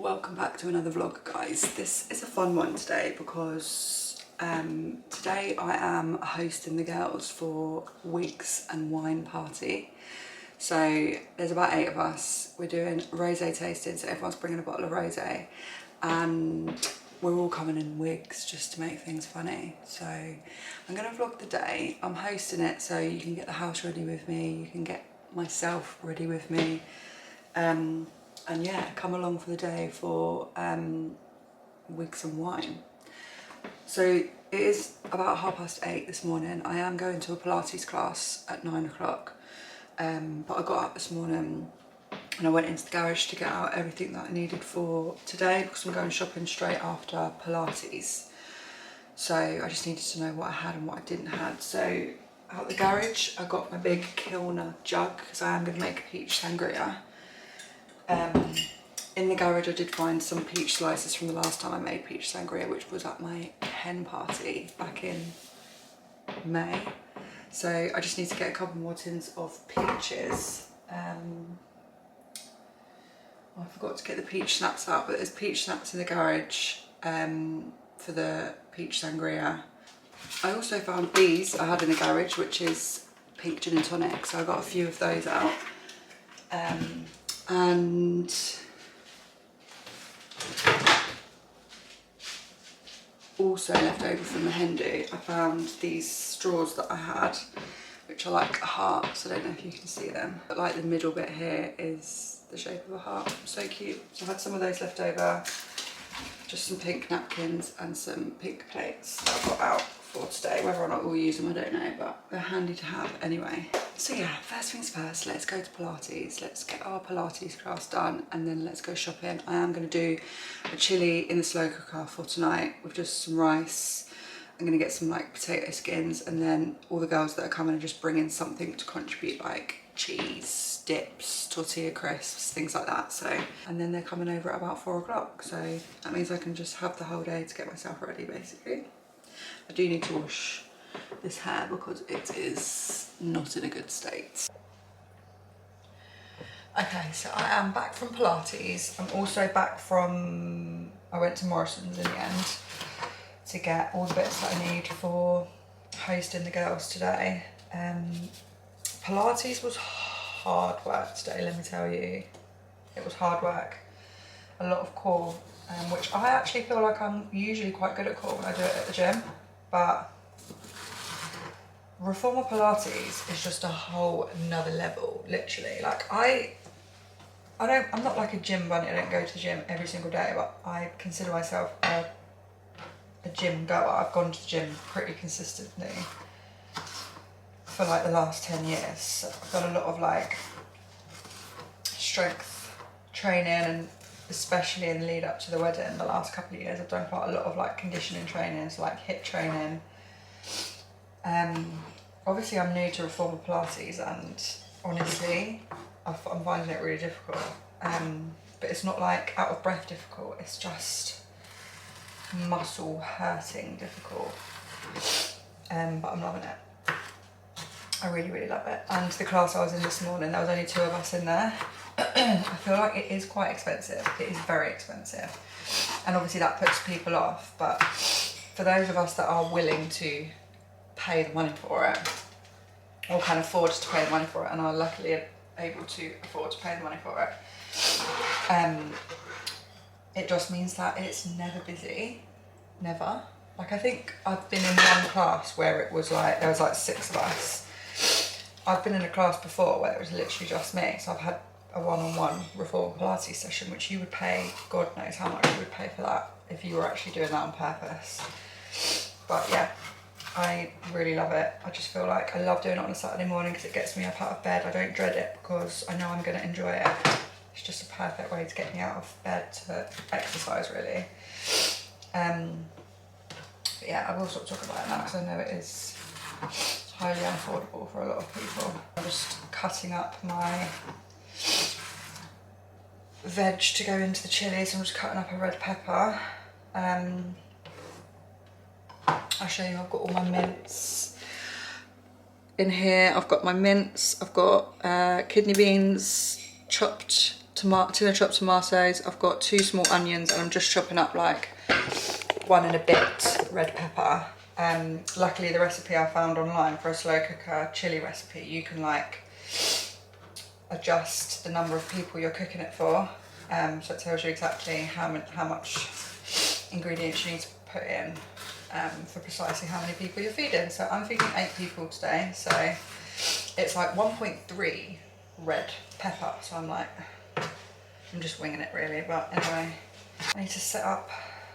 Welcome back to another vlog, guys. This is a fun one today because today I am hosting the girls for Wigs and wine party. So there's about 8 of us. We're doing rosé tasting, so everyone's bringing a bottle of rosé and we're all coming in wigs just to make things funny. So I'm gonna vlog the day. I'm hosting it so you can get the house ready with me, you can get myself ready with me. And yeah, come along for the day for Wigs and wine. So it is about 8:30 this morning. I am going to a Pilates class at 9 o'clock. But I got up this morning and I went into the garage to get out everything that I needed for today because I'm going shopping straight after Pilates. So I just needed to know what I had and what I didn't have. So out the garage, I got my big Kilner jug because I am going to make a peach sangria. In the garage I did find some peach slices from the last time I made peach sangria, which was at my hen party back in May. So I just need to get a couple more tins of peaches. I forgot to get the peach schnapps out, but there's peach schnapps in the garage for the peach sangria. I also found these I had in the garage, which is pink gin and tonic, so I got a few of those out. And also left over from the hen do, I found these straws that I had, which are like a heart, so I don't know if you can see them, but like the middle bit here is the shape of a heart. So cute. So I had some of those left over, just some pink napkins and some pink plates that I got out for today. Whether or not we'll use them, I don't know, but they're handy to have anyway. So yeah, first things first, let's go to Pilates. Let's get our Pilates class done and then let's go shopping. I am going to do a chili in the slow cooker for tonight with just some rice. I'm going to get some like potato skins, and then all the girls that are coming are just bringing something to contribute, like cheese, dips, tortilla crisps, things like that. So, and then they're coming over at about 4 o'clock. So that means I can just have the whole day to get myself ready basically. I do need to wash this hair because it is not in a good state. Okay, so I am back from Pilates. I'm also back from, I went to Morrison's in the end to get all the bits that I need for hosting the girls today. Pilates was hard work today, let me tell you. It was hard work. A lot of core, which I actually feel like I'm usually quite good at core when I do it at the gym, but Reformer Pilates is just a whole another level, literally. Like I'm not like a gym bunny, I don't go to the gym every single day, but I consider myself a gym goer. I've gone to the gym pretty consistently for like the last 10 years. So I've got a lot of like strength training, and especially in the lead up to the wedding, the last couple of years I've done quite a lot of like conditioning training, so like hip training. Obviously I'm new to Reformer Pilates and honestly I'm finding it really difficult, but it's not like out of breath difficult, it's just muscle hurting difficult, but I'm loving it. I really love it. And the class I was in this morning, there was only 2 of us in there. I feel like it is quite expensive. It is very expensive, and obviously that puts people off, but for those of us that are willing to pay the money for it, or can afford to pay the money for it, and are luckily able to afford to pay the money for it, it just means that it's never busy, never. Like I think I've been in one class where it was like, there was like 6 of us. I've been in a class before where it was literally just me, so I've had a one-on-one Reformer Pilates session, which you would pay, God knows how much you would pay for that if you were actually doing that on purpose. But yeah, I really love it. I just feel like I love doing it on a Saturday morning because it gets me up out of bed. I don't dread it because I know I'm going to enjoy it. It's just a perfect way to get me out of bed to exercise, really. But yeah, I will stop talking about it now because I know it is highly unaffordable for a lot of people. I'm just cutting up my veg to go into the chili, so I'm just cutting up a red pepper. I'll show you, I've got all my mince in here. I've got my mince, I've got kidney beans, chopped two chopped tomatoes. I've got 2 small onions, and I'm just chopping up like 1 and a bit red pepper. Luckily the recipe I found online for a slow cooker chili recipe, you can like adjust the number of people you're cooking it for. So it tells you exactly how much ingredients you need to put in for precisely how many people you're feeding. So I'm feeding 8 people today, so it's like 1.3 red pepper. So I'm just winging it really, but anyway, I need to set up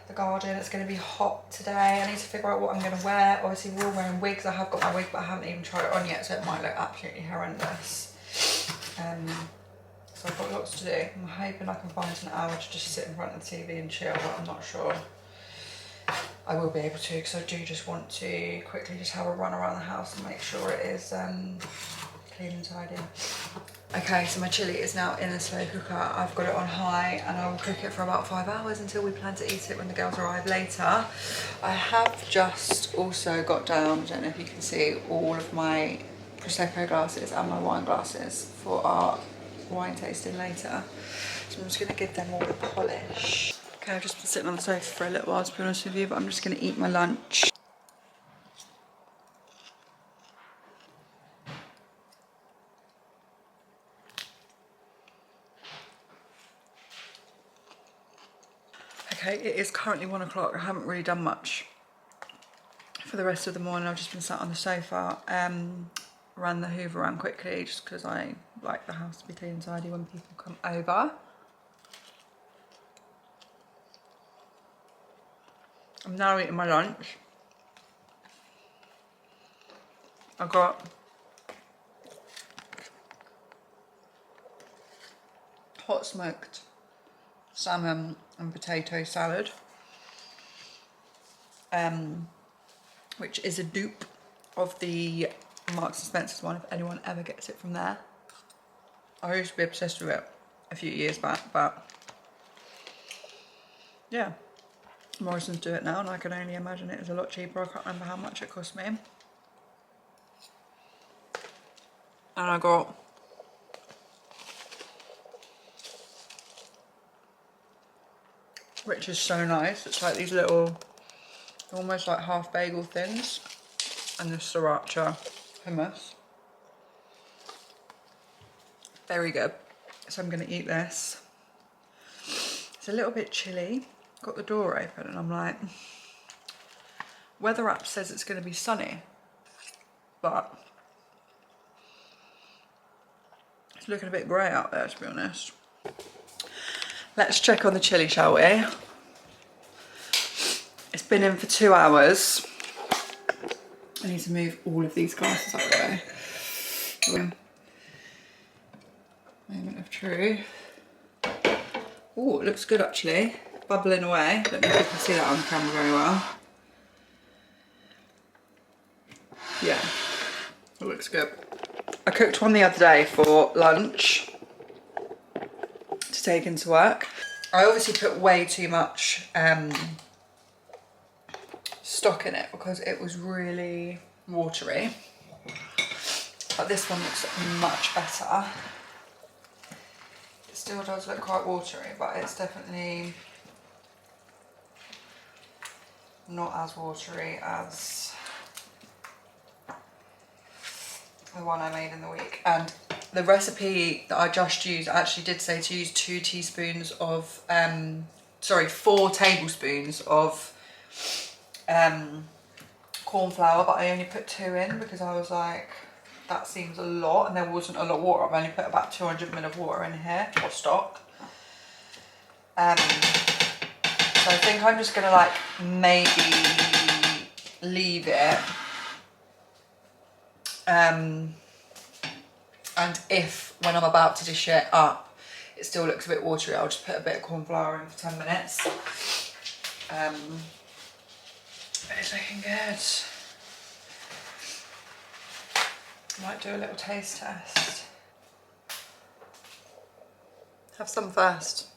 the garden. It's going to be hot today. I need to figure out what I'm going to wear. Obviously we're all wearing wigs. I have got my wig, but I haven't even tried it on yet, so it might look absolutely horrendous. So I've got lots to do. I'm hoping I can find an hour to just sit in front of the TV and chill, but I'm not sure I will be able to, because I do just want to quickly just have a run around the house and make sure it is clean and tidy. Okay, so my chili is now in the slow cooker. I've got it on high, and I will cook it for about 5 hours until we plan to eat it when the girls arrive later. I have just also got down, I don't know if you can see, all of my Prosecco glasses and my wine glasses for our wine tasting later. So I'm just going to give them all a polish. Okay, I've just been sitting on the sofa for a little while, to be honest with you, but I'm just going to eat my lunch. Okay, it is currently 1 o'clock. I haven't really done much for the rest of the morning. I've just been sat on the sofa, ran the hoover around quickly just because I like the house to be clean and tidy when people come over. I'm now eating my lunch. I got hot smoked salmon and potato salad, which is a dupe of the Marks and Spencer's one, if anyone ever gets it from there. I used to be obsessed with it a few years back, but yeah, Morrison's do it now, and I can only imagine it is a lot cheaper. I can't remember how much it cost me. And I got which is so nice. It's like these little, almost like half bagel thins, and the sriracha hummus. Very good. So I'm going to eat this. It's a little bit chilly. Got the door open, and I'm like, weather app says it's going to be sunny, but it's looking a bit grey out there, to be honest. Let's check on the chili, shall we? It's been in for 2 hours. I need to move all of these glasses out of the way. Moment of truth. Oh, it looks good actually. Bubbling away. Don't know if you can see that on the camera very well. Yeah, it looks good. I cooked one the other day for lunch to take into work. I obviously put way too much stock in it because it was really watery, but this one looks much better. It still does look quite watery, but it's definitely not as watery as the one I made in the week. And the recipe that I just used actually did say to use 4 tablespoons of corn flour, but I only put 2 in because I was like, that seems a lot, and there wasn't a lot of water. I've only put about 200 ml of water in here, or stock. So I think I'm just gonna like maybe leave it. And if, when I'm about to dish it up, it still looks a bit watery, I'll just put a bit of corn flour in for 10 minutes. But it's looking good. Might do a little taste test. Have some first.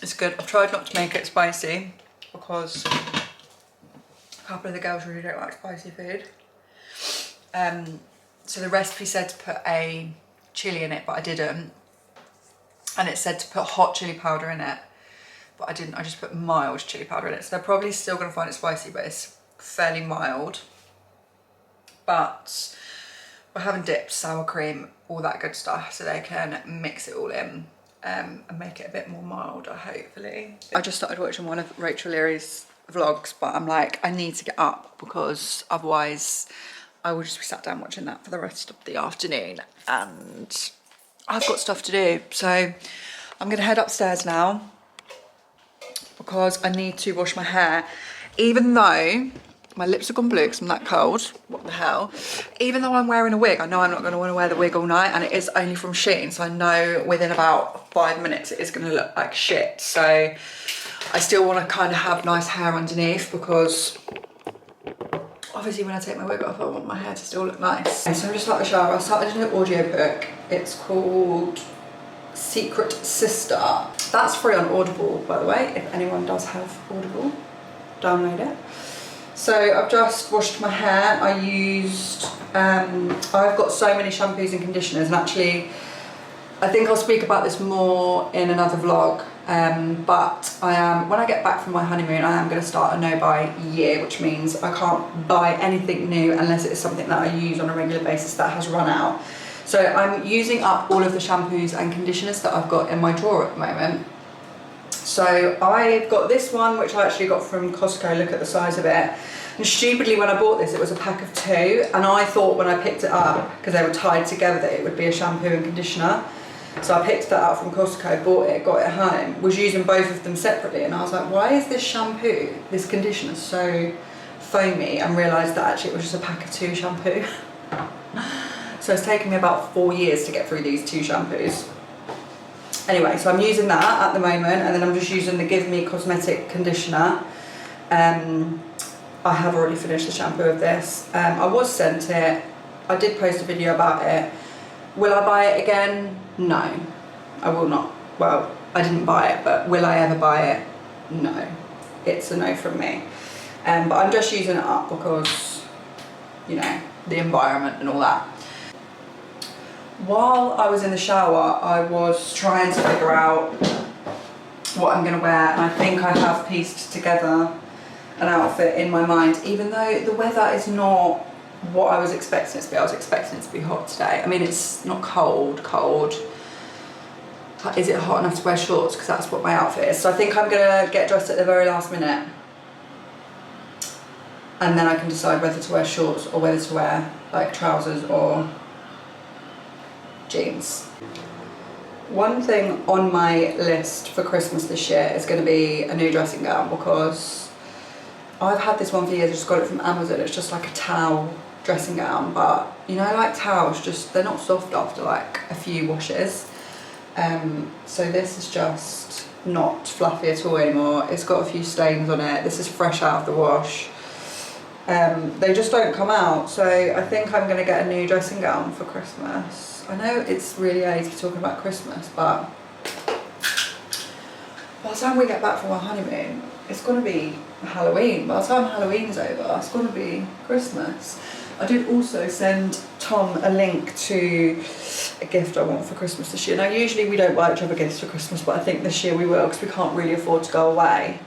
It's good. I've tried not to make it spicy because couple of the girls really don't like spicy food. So the recipe said to put a chilli in it, but I didn't. And it said to put hot chilli powder in it, but I didn't. I just put mild chilli powder in it. So they're probably still gonna find it spicy, but it's fairly mild. But we're having dips, sour cream, all that good stuff, so they can mix it all in and make it a bit more milder, hopefully. I just started watching one of Rachel Leary's vlogs, but I'm like, I need to get up because otherwise I will just be sat down watching that for the rest of the afternoon, and I've got stuff to do. So I'm gonna head upstairs now because I need to wash my hair, even though my lips have gone blue because I'm that cold. What the hell? Even though I'm wearing a wig, I know I'm not going to want to wear the wig all night, and it is only from Shein, so I know within about 5 minutes it is going to look like shit. So I still want to kind of have nice hair underneath because obviously when I take my wig off, I want my hair to still look nice. So I'm just out the shower. I started a new audiobook. It's called Secret Sister. That's free on Audible, by the way. If anyone does have Audible, download it. So I've just washed my hair. I've got so many shampoos and conditioners, and actually I think I'll speak about this more in another vlog, but when I get back from my honeymoon, I am going to start a no-buy year, which means I can't buy anything new unless it is something that I use on a regular basis that has run out. So I'm using up all of the shampoos and conditioners that I've got in my drawer at the moment. So I've got this one, which I actually got from Costco. Look at the size of it. And stupidly, when I bought this, it was a pack of 2, and I thought when I picked it up, because they were tied together, that it would be a shampoo and conditioner. So I picked that up from Costco, bought it, got it home, was using both of them separately, and I was like, why is this shampoo, this conditioner, so foamy? And realised that actually it was just a pack of 2 shampoo. So it's taken me about 4 years to get through these 2 shampoos. Anyway, so I'm using that at the moment, and then I'm just using the Give Me Cosmetic conditioner. I have already finished the shampoo of this. I was sent it. I did post a video about it. Will I buy it again? No, I will not. Well, I didn't buy it, but will I ever buy it? No. It's a no from me. But I'm just using it up because, you know, the environment and all that. While I was in the shower, I was trying to figure out what I'm going to wear, and I think I have pieced together an outfit in my mind, even though the weather is not what I was expecting it to be. I was expecting it to be hot today. I mean, it's not cold. Is it hot enough to wear shorts? Because that's what my outfit is. So I think I'm going to get dressed at the very last minute, and then I can decide whether to wear shorts or whether to wear like trousers or jeans. One thing on my list for Christmas this year is going to be a new dressing gown, because I've had this one for years. I just got it from Amazon. It's just like a towel dressing gown, but you know, like towels, just they're not soft after like a few washes. So this is just not fluffy at all anymore. It's got a few stains on it. This is fresh out of the wash. They just don't come out, so I think I'm going to get a new dressing gown for Christmas. I know it's really early to be talking about Christmas, but by the time we get back from our honeymoon, it's going to be Halloween. By the time Halloween's over, it's going to be Christmas. I did also send Tom a link to a gift I want for Christmas this year. Now, usually we don't buy each other gifts for Christmas, but I think this year we will, because we can't really afford to go away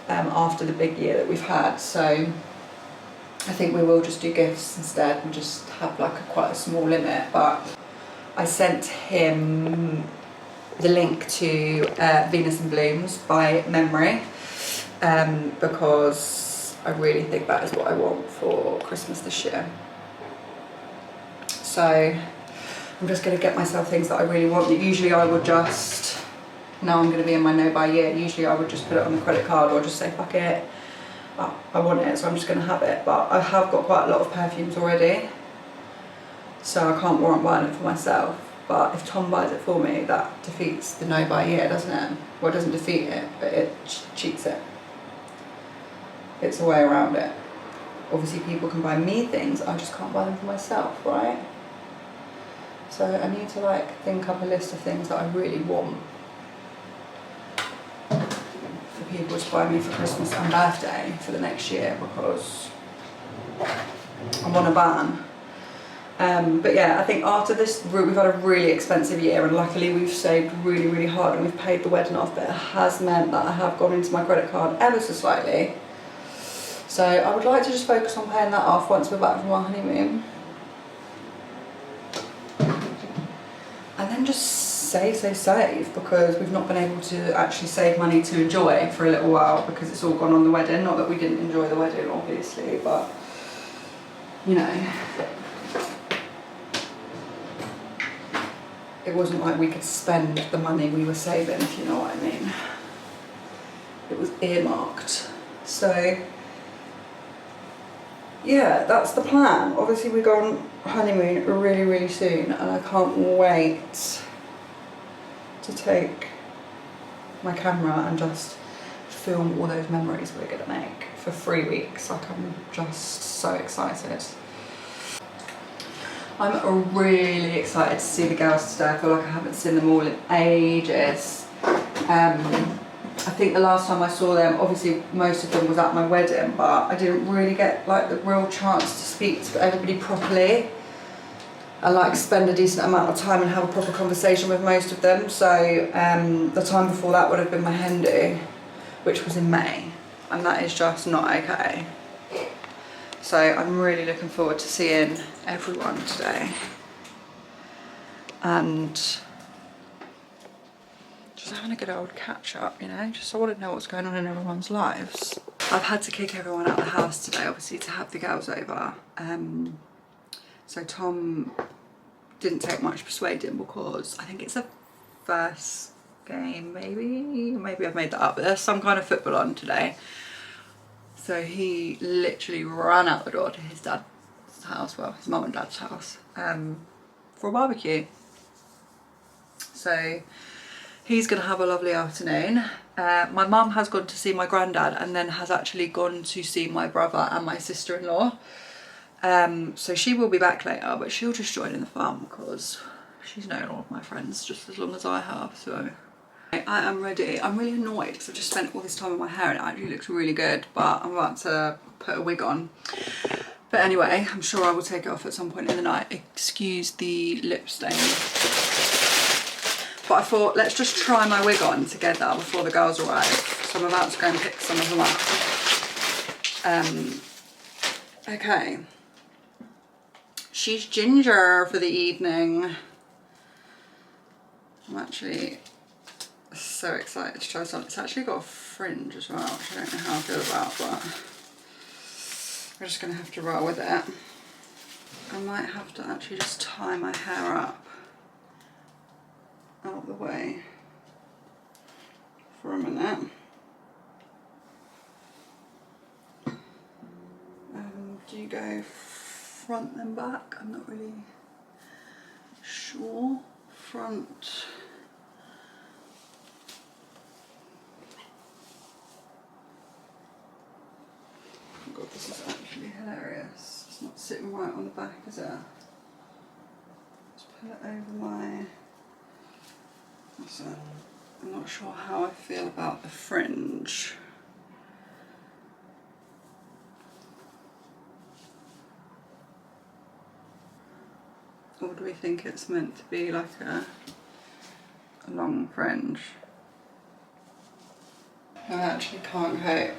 after the big year that we've had. So I think we will just do gifts instead and just have like quite a small limit. But I sent him the link to Venus and Blooms by memory, because I really think that is what I want for Christmas this year. So I'm just going to get myself things that I really want. Usually I would just, now I'm going to be in my no-buy year, usually I would just put it on the credit card or just say fuck it, I want it, so I'm just going to have it. But I have got quite a lot of perfumes already, so I can't warrant buying it for myself. But if Tom buys it for me, that defeats the no-buy year, doesn't it? Well, it doesn't defeat it, but it cheats it. It's a way around it. Obviously people can buy me things, I just can't buy them for myself, right? So I need to like think up a list of things that I really want for people to buy me for Christmas and birthday for the next year because I'm on a ban. But yeah, I think after this, we've had a really expensive year, and luckily we've saved really, really hard and we've paid the wedding off, but it has meant that I have gone into my credit card ever so slightly. So I would like to just focus on paying that off once we're back from our honeymoon. And then just save, because we've not been able to actually save money to enjoy for a little while because it's all gone on the wedding. Not that we didn't enjoy the wedding, obviously, but you know, it wasn't like we could spend the money we were saving, if you know what I mean. It was earmarked. So yeah, that's the plan. Obviously we go on honeymoon really, really soon, and I can't wait to take my camera and just film all those memories we're gonna make for 3 weeks. Like, I'm just so excited. I'm really excited to see the girls today. I feel like I haven't seen them all in ages. I think the last time I saw them, obviously most of them was at my wedding, but I didn't really get like the real chance to speak to everybody properly and like spend a decent amount of time and have a proper conversation with most of them. So the time before that would have been my hen do, which was in May, and that is just not okay. So I'm really looking forward to seeing everyone today and just having a good old catch up, you know, just I want to know what's going on in everyone's lives. I've had to kick everyone out of the house today, obviously, to have the girls over. So Tom didn't take much persuading because I think it's the first game, maybe I've made that up, but there's some kind of football on today. So he literally ran out the door to his dad's house, well, his mum and dad's house, for a barbecue. So he's going to have a lovely afternoon. My mum has gone to see my granddad and then has actually gone to see my brother and my sister-in-law. So she will be back later, but she'll just join in the fun because she's known all of my friends just as long as I have. So I am ready. I'm really annoyed because I've just spent all this time on my hair and it actually looks really good, but I'm about to put a wig on. But anyway, I'm sure I will take it off at some point in the night. Excuse the lip stain. But I thought, let's just try my wig on together before the girls arrive. So I'm about to go and pick some of them up. Okay. She's ginger for the evening. I'm actually so excited to try this on. It's actually got a fringe as well, which I don't know how I feel about, but we're just going to have to roll with it. I might have to actually just tie my hair up out of the way for a minute. Do you go front then back? I'm not really sure. Front. Oh god, this is actually hilarious. It's not sitting right on the back, is it? Let's put it over my... So, I'm not sure how I feel about the fringe. Or do we think it's meant to be like a long fringe? I actually can't cope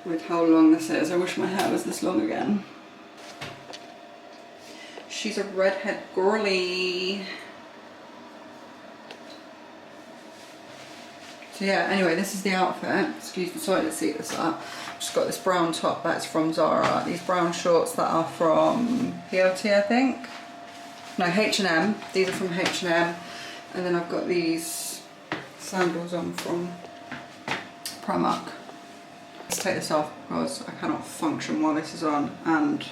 with how long this is. I wish my hair was this long again. She's a redhead girly. So yeah, anyway, this is the outfit. Excuse me, sorry, let's see this up. Just got this brown top, that's from Zara. These brown shorts that are from PLT, I think. No, H&M. These are from H&M. And then I've got these sandals on from Primark. Let's take this off because I cannot function while this is on, and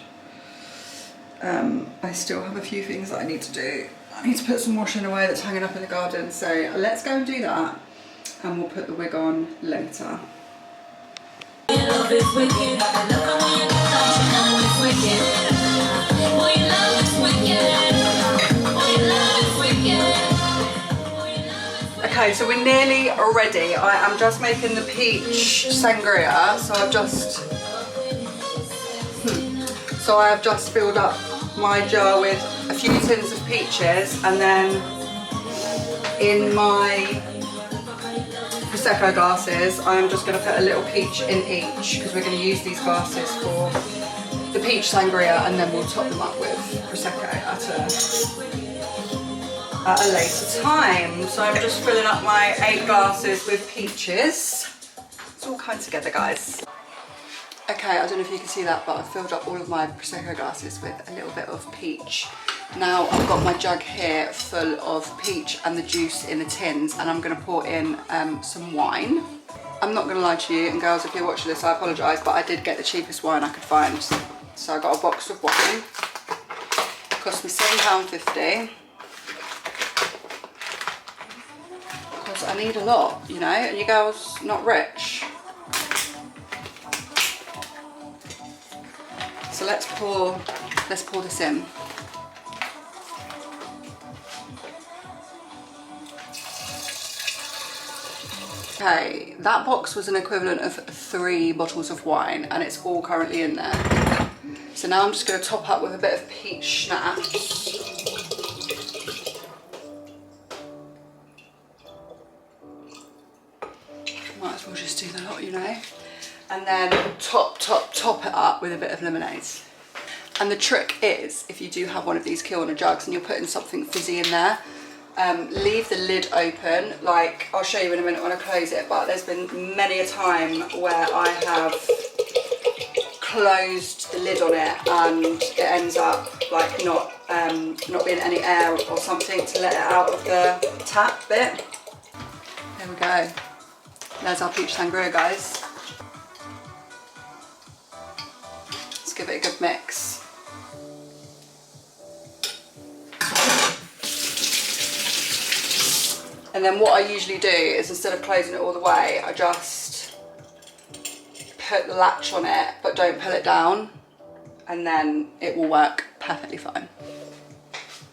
I still have a few things that I need to do. I need to put some washing away that's hanging up in the garden, so let's go and do that, and we'll put the wig on later. Okay, Okay, so we're nearly ready. I am just making the peach sangria, so I have just filled up my jar with a few tins of peaches, and then in my Prosecco glasses, I'm just going to put a little peach in each, because we're going to use these glasses for the peach sangria, and then we'll top them up with Prosecco at a later time. So I'm just filling up my 8 glasses with peaches. It's all coming together, guys. Okay, I don't know if you can see that, but I've filled up all of my Prosecco glasses with a little bit of peach. Now I've got my jug here full of peach and the juice in the tins, and I'm going to pour in some wine. I'm not going to lie to you, and girls, if you're watching this, I apologise, but I did get the cheapest wine I could find. So I got a box of wine. It cost me £7.50. Because I need a lot, you know, and you girls not rich. So let's pour this in. Okay, that box was an equivalent of 3 bottles of wine, and it's all currently in there. So now I'm just going to top up with a bit of peach schnapps. Might as well just do the lot, you know. And then top it up with a bit of lemonade. And the trick is, if you do have one of these Kilner jugs and you're putting something fizzy in there, leave the lid open. Like, I'll show you in a minute when I close it, but there's been many a time where I have closed the lid on it and it ends up like not being any air or something to let it out of the tap bit. There we go. There's our peach sangria, guys. Let's give it a good mix. And then what I usually do is, instead of closing it all the way, I just put the latch on it, but don't pull it down, and then it will work perfectly fine.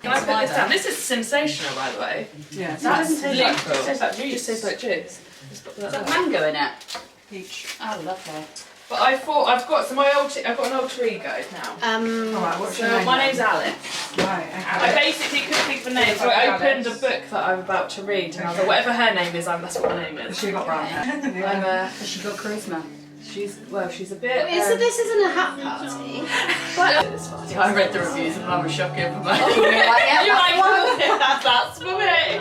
Can I put this down? This is sensational, by the way. Yeah. That doesn't taste like juice. It tastes like juice. It just tastes like juice. Is that mango in it? Peach. Oh, lovely. But I thought I've got an alter ego now. Alright, what's your name? My name's Alice. Right, okay. I basically couldn't think of a name, so I opened a book that I'm about to read, and I thought, whatever her name is, that's what my name is. She got brown hair. Has she got charisma? She's a bit. Wait, so this isn't a hat party? I read the reviews and I was shocking for my. Oh, you're like, yeah, You're like, that's for me.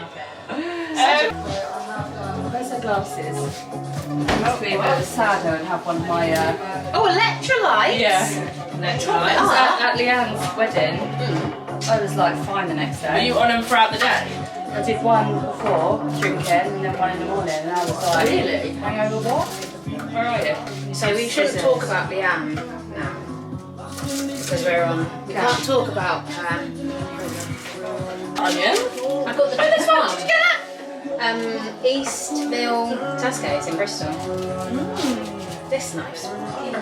Where's her glasses? I must be a bit sadder and have one of my. Oh, electrolytes! Yeah. Electrolytes. At Leanne's wedding, I was like fine the next day. Were you on them throughout the day? I did one before drinking, and then one in the morning, and I was like, Really? Hangover what? Where are you? So we shouldn't talk about Leanne now, because we're on. We can't talk about Onion? I got the this one. Did you get that? Eastville Tesco's in Bristol. This nice.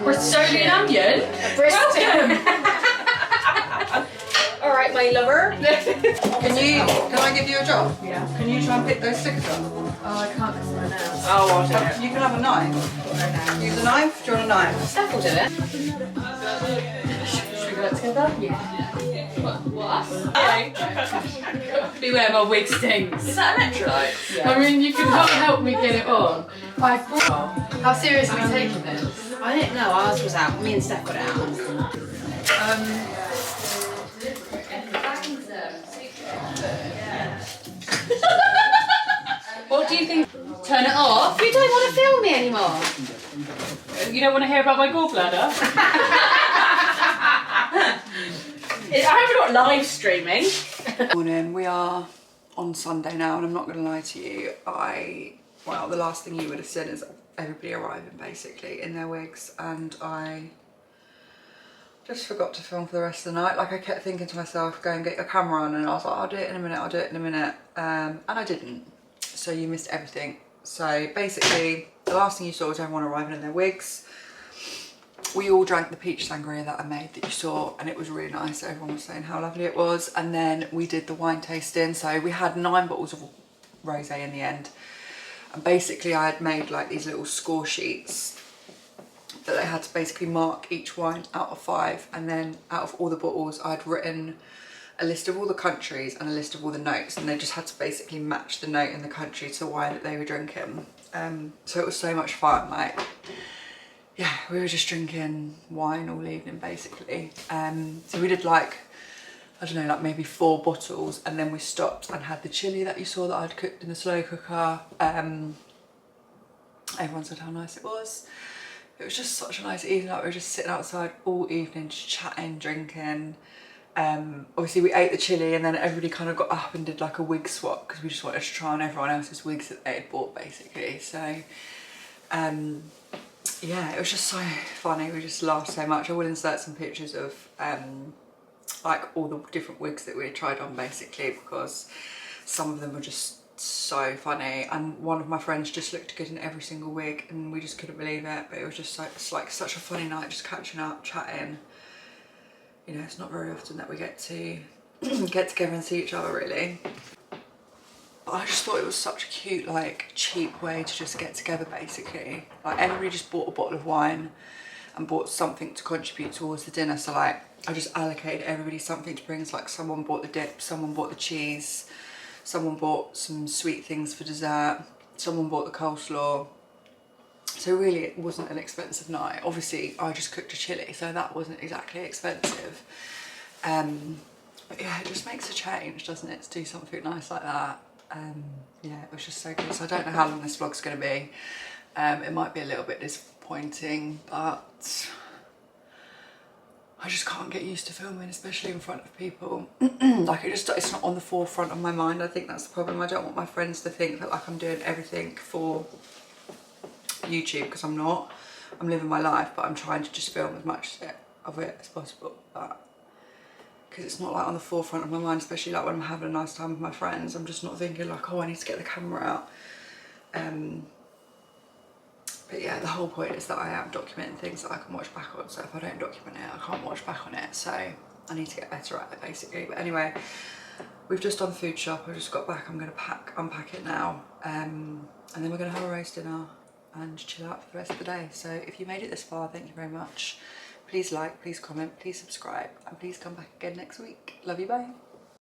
Bristolian onion? Bristol. All right, my lover. Can I give you a job? Yeah. Can you try and pick those stickers up? Oh, I can't because of my nails. Oh, I'll do it. You can have a knife. Use a knife? Do you want a knife? Steph will do it. Should we go together? Yeah. Beware, my wig stinks. Is that an electrolyte? Yeah. I mean, you can help me get it on. How serious are we taking this? I don't know. Ours was out. Me and Steph got it out. What do you think? Turn it off? You don't want to film me anymore. You don't want to hear about my gallbladder? I haven't got live streaming. Morning, we are on Sunday now, and I'm not going to lie to you, well, the last thing you would have seen is everybody arriving basically in their wigs, and I just forgot to film for the rest of the night. Like, I kept thinking to myself, go and get your camera on, and I was like, I'll do it in a minute, I'll do it in a minute, and I didn't, so you missed everything. So basically, the last thing you saw was everyone arriving in their wigs. We all drank the peach sangria that I made that you saw, and it was really nice. Everyone was saying how lovely it was. And then we did the wine tasting. So we had 9 bottles of rosé in the end. And basically I had made like these little score sheets that I had to basically mark each wine out of 5, and then out of all the bottles I'd written a list of all the countries and a list of all the notes, and they just had to basically match the note in the country to the wine that they were drinking. So it was so much fun. Like, yeah, we were just drinking wine all evening basically. So we did like, I don't know, like maybe 4 bottles, and then we stopped and had the chili that you saw that I'd cooked in the slow cooker. Everyone said how nice it was. It was just such a nice evening. Like, we were just sitting outside all evening, just chatting, drinking. Obviously we ate the chili, and then everybody kind of got up and did like a wig swap, because we just wanted to try on everyone else's wigs that they had bought basically. So yeah, it was just so funny. We just laughed so much. I will insert some pictures of like all the different wigs that we had tried on basically, because some of them were just so funny, and one of my friends just looked good in every single wig, and we just couldn't believe it. But it was just so, it's like such a funny night, just catching up, chatting. You know, it's not very often that we get to get together and see each other really. I just thought it was such a cute, like, cheap way to just get together basically. Like, everybody just bought a bottle of wine and bought something to contribute towards the dinner. So like, I just allocated everybody something to bring. So like, someone bought the dip, someone bought the cheese, someone bought some sweet things for dessert, someone bought the coleslaw. So really it wasn't an expensive night. Obviously I just cooked a chili, so that wasn't exactly expensive. But yeah, it just makes a change, doesn't it, to do something nice like that. Yeah, it was just so good. So I don't know how long this vlog's going to be. It might be a little bit disappointing, but I just can't get used to filming, especially in front of people. Like, it's not on the forefront of my mind. I think that's the problem. I don't want my friends to think that like I'm doing everything for YouTube, because I'm not. I'm living my life, but I'm trying to just film as much of it as possible. But because it's not like on the forefront of my mind, especially like when I'm having a nice time with my friends, I'm just not thinking like, oh, I need to get the camera out. But yeah, the whole point is that I am documenting things that I can watch back on. So if I don't document it, I can't watch back on it. So I need to get better at it basically. But anyway, we've just done food shop. I just got back. I'm going to unpack it now, and then we're going to have a roast dinner and chill out for the rest of the day. So if you made it this far, thank you very much. Please like, please comment, please subscribe, and please come back again next week. Love you, bye.